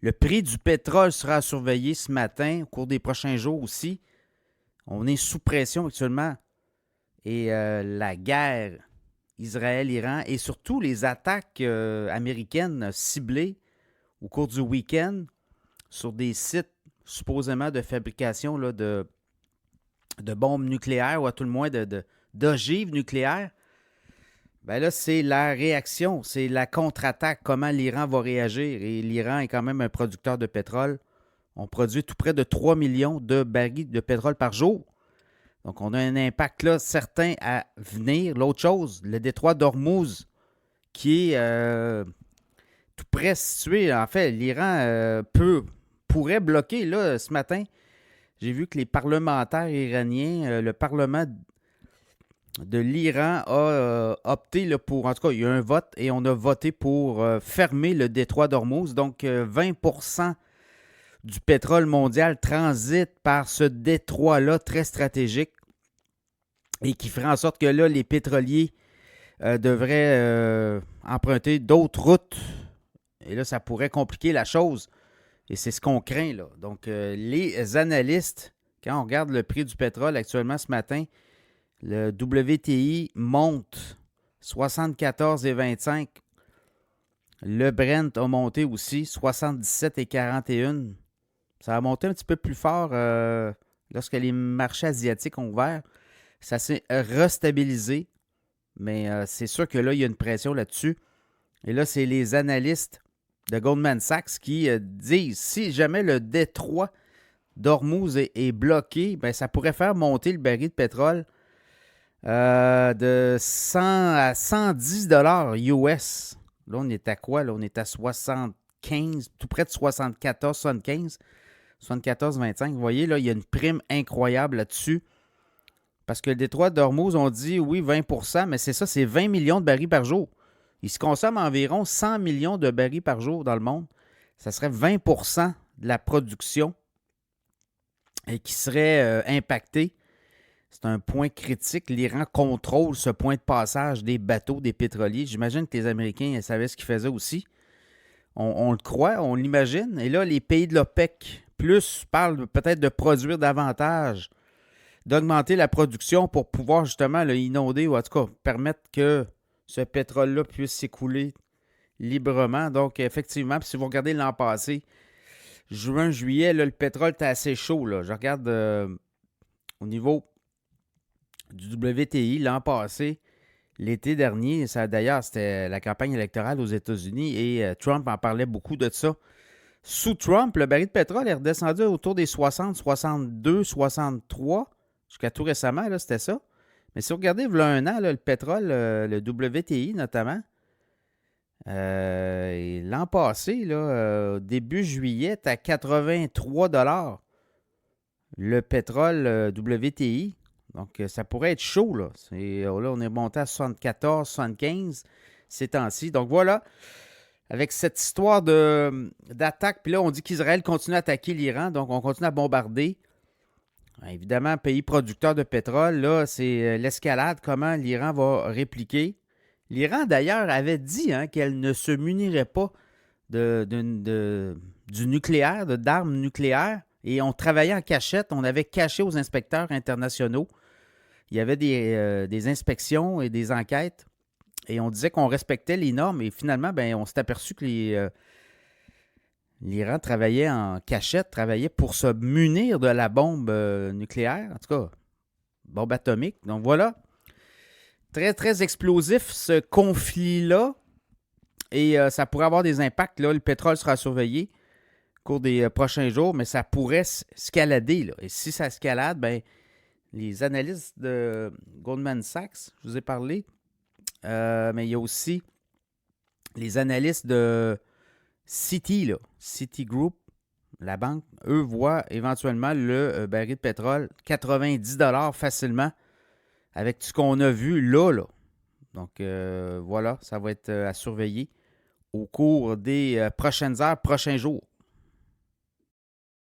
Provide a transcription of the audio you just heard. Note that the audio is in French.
Le prix du pétrole sera à surveiller ce matin, au cours des prochains jours aussi. On est sous pression actuellement. Et la guerre Israël-Iran et surtout les attaques américaines ciblées au cours du week-end sur des sites supposément de fabrication là, de bombes nucléaires ou à tout le moins d'ogives nucléaires. Ben là, c'est la réaction, c'est la contre-attaque, comment l'Iran va réagir. Et l'Iran est quand même un producteur de pétrole. On produit tout près de 3 millions de barils de pétrole par jour. Donc, on a un impact là certain à venir. L'autre chose, le détroit d'Ormuz, qui est tout près situé. En fait, l'Iran pourrait bloquer. Là, ce matin, j'ai vu que les parlementaires iraniens, le Parlement de l'Iran a opté là, pour, en tout cas, il y a eu un vote et on a voté pour fermer le détroit d'Ormuz. Donc, 20% du pétrole mondial transite par ce détroit-là très stratégique et qui ferait en sorte que là, les pétroliers devraient emprunter d'autres routes. Et là, ça pourrait compliquer la chose. Et c'est ce qu'on craint, là. Donc, les analystes, quand on regarde le prix du pétrole actuellement ce matin, le WTI monte 74,25. Le Brent a monté aussi 77,41. Ça a monté un petit peu plus fort lorsque les marchés asiatiques ont ouvert. Ça s'est restabilisé, mais c'est sûr que là, il y a une pression là-dessus. Et là, c'est les analystes de Goldman Sachs qui disent si jamais le détroit d'Ormuz est bloqué, ben, ça pourrait faire monter le baril de pétrole de 100 à 110 $ US. Là, on est à quoi? Là, on est à 75, tout près de 74, 75, 74, 25. Vous voyez, là, il y a une prime incroyable là-dessus. Parce que le détroit d'Ormuz, on dit, oui, 20%, mais c'est ça, c'est 20 millions de barils par jour. Il se consomme environ 100 millions de barils par jour dans le monde. Ça serait 20% de la production et qui serait impactée. C'est un point critique. L'Iran contrôle ce point de passage des bateaux, des pétroliers. J'imagine que les Américains savaient ce qu'ils faisaient aussi. On le croit, on l'imagine. Et là, les pays de l'OPEC plus parlent peut-être de produire davantage, d'augmenter la production pour pouvoir justement là, inonder ou en tout cas permettre que ce pétrole-là puisse s'écouler librement. Donc, effectivement, si vous regardez l'an passé, juin, juillet, là, le pétrole était assez chaud. Là. Je regarde au niveau du WTI l'an passé, l'été dernier. Ça, d'ailleurs, c'était la campagne électorale aux États-Unis et Trump en parlait beaucoup de ça. Sous Trump, le baril de pétrole est redescendu autour des 60, 62, 63. Jusqu'à tout récemment, là, c'était ça. Mais si vous regardez, il y a un an, là, le pétrole, le WTI notamment, l'an passé, là, début juillet, était à 83 $ le pétrole WTI. Donc, ça pourrait être chaud, là. Là, on est monté à 74, 75 ces temps-ci. Donc, voilà. Avec cette histoire d'attaque, puis là, on dit qu'Israël continue à attaquer l'Iran, donc on continue à bombarder. Évidemment, pays producteur de pétrole, là, c'est l'escalade, comment l'Iran va répliquer. L'Iran, d'ailleurs, avait dit qu'elle ne se munirait pas du nucléaire, d'armes nucléaires, et on travaillait en cachette, on avait caché aux inspecteurs internationaux. Il y avait des inspections et des enquêtes, et on disait qu'on respectait les normes, et finalement, ben, on s'est aperçu que l'Iran travaillait en cachette, travaillait pour se munir de la bombe nucléaire, en tout cas, bombe atomique. Donc voilà, très, très explosif ce conflit-là. Et ça pourrait avoir des impacts. Là, le pétrole sera surveillé au cours des prochains jours, mais ça pourrait escalader. Là. Et si ça escalade, ben, les analystes de Goldman Sachs, je vous ai parlé, mais il y a aussi les analystes de Citigroup, la banque, eux voient éventuellement le baril de pétrole 90 $ facilement avec ce qu'on a vu là. Donc voilà, ça va être à surveiller au cours des prochaines heures, prochains jours.